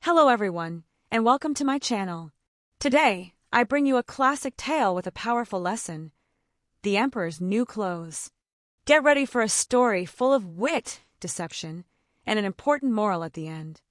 Hello everyone, and welcome to my channel. Today, I bring you a classic tale with a powerful lesson: the Emperor's New Clothes. Get ready for a story full of wit, deception, and an important moral at the end.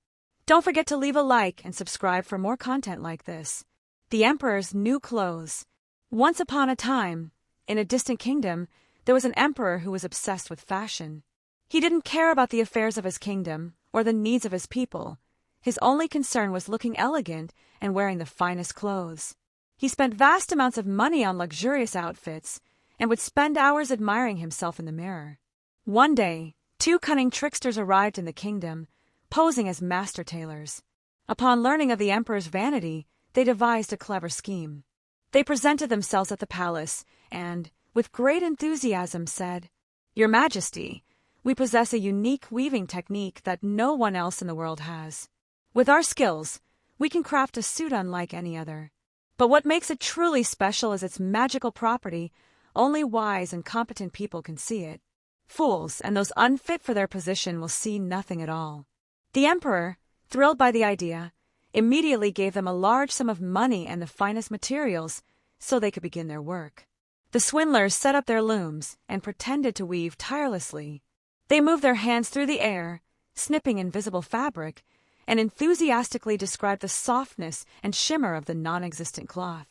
Don't forget to leave a like and subscribe for more content like this. The Emperor's New Clothes. Once upon a time, in a distant kingdom, there was an emperor who was obsessed with fashion. He didn't care about the affairs of his kingdom or the needs of his people. His only concern was looking elegant and wearing the finest clothes. He spent vast amounts of money on luxurious outfits and would spend hours admiring himself in the mirror. One day, two cunning tricksters arrived in the kingdom, posing as master tailors. Upon learning of the emperor's vanity, they devised a clever scheme. They presented themselves at the palace and, with great enthusiasm, said, "Your Majesty, we possess a unique weaving technique that no one else in the world has. With our skills, we can craft a suit unlike any other. But what makes it truly special is its magical property. Only wise and competent people can see it. Fools and those unfit for their position will see nothing at all." The emperor, thrilled by the idea, immediately gave them a large sum of money and the finest materials so they could begin their work. The swindlers set up their looms and pretended to weave tirelessly. They moved their hands through the air, snipping invisible fabric, and enthusiastically described the softness and shimmer of the non-existent cloth.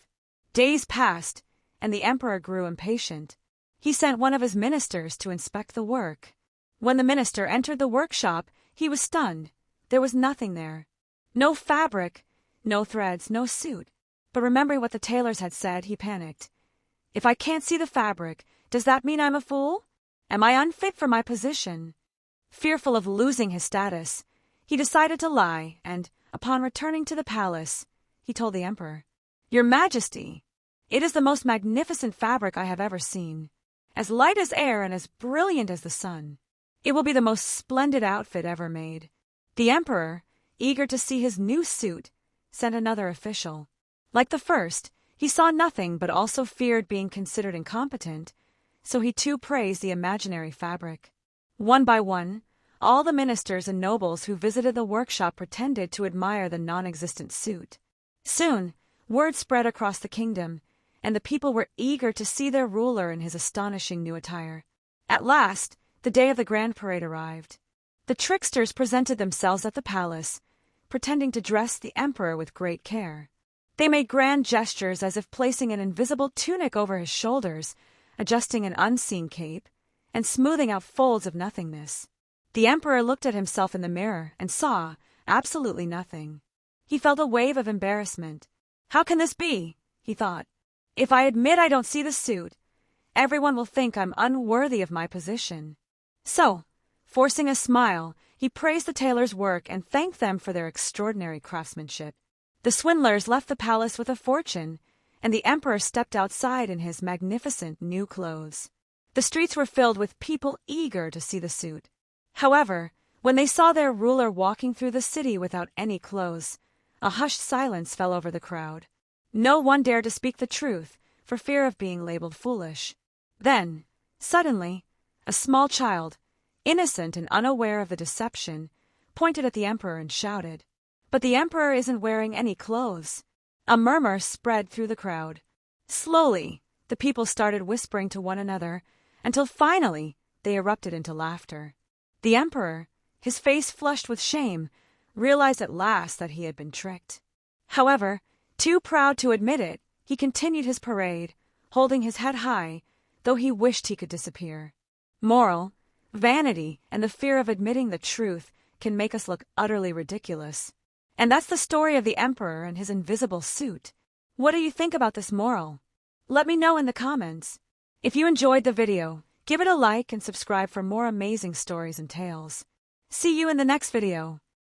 Days passed, and the emperor grew impatient. He sent one of his ministers to inspect the work. When the minister entered the workshop, he was stunned. There was nothing there. No fabric, no threads, no suit. But remembering what the tailors had said, he panicked. "If I can't see the fabric, does that mean I'm a fool? Am I unfit for my position?" Fearful of losing his status, he decided to lie, and, upon returning to the palace, he told the emperor, "Your Majesty, it is the most magnificent fabric I have ever seen, as light as air and as brilliant as the sun. It will be the most splendid outfit ever made." The emperor, eager to see his new suit, sent another official. Like the first, he saw nothing but also feared being considered incompetent, so he too praised the imaginary fabric. One by one, all the ministers and nobles who visited the workshop pretended to admire the non-existent suit. Soon, word spread across the kingdom, and the people were eager to see their ruler in his astonishing new attire. At last, the day of the grand parade arrived. The tricksters presented themselves at the palace, pretending to dress the emperor with great care. They made grand gestures as if placing an invisible tunic over his shoulders, adjusting an unseen cape, and smoothing out folds of nothingness. The emperor looked at himself in the mirror and saw absolutely nothing. He felt a wave of embarrassment. "How can this be?" he thought. "If I admit I don't see the suit, everyone will think I'm unworthy of my position." So, forcing a smile, he praised the tailors' work and thanked them for their extraordinary craftsmanship. The swindlers left the palace with a fortune, and the emperor stepped outside in his magnificent new clothes. The streets were filled with people eager to see the suit. However, when they saw their ruler walking through the city without any clothes, a hushed silence fell over the crowd. No one dared to speak the truth for fear of being labeled foolish. Then, suddenly, a small child, innocent and unaware of the deception, pointed at the emperor and shouted, "But the emperor isn't wearing any clothes." A murmur spread through the crowd. Slowly, the people started whispering to one another until finally they erupted into laughter. The emperor, his face flushed with shame, realized at last that he had been tricked. However, too proud to admit it, he continued his parade, holding his head high, though he wished he could disappear. Moral: vanity and the fear of admitting the truth can make us look utterly ridiculous. And that's the story of the emperor and his invisible suit. What do you think about this moral? Let me know in the comments. If you enjoyed the video, give it a like and subscribe for more amazing stories and tales. See you in the next video.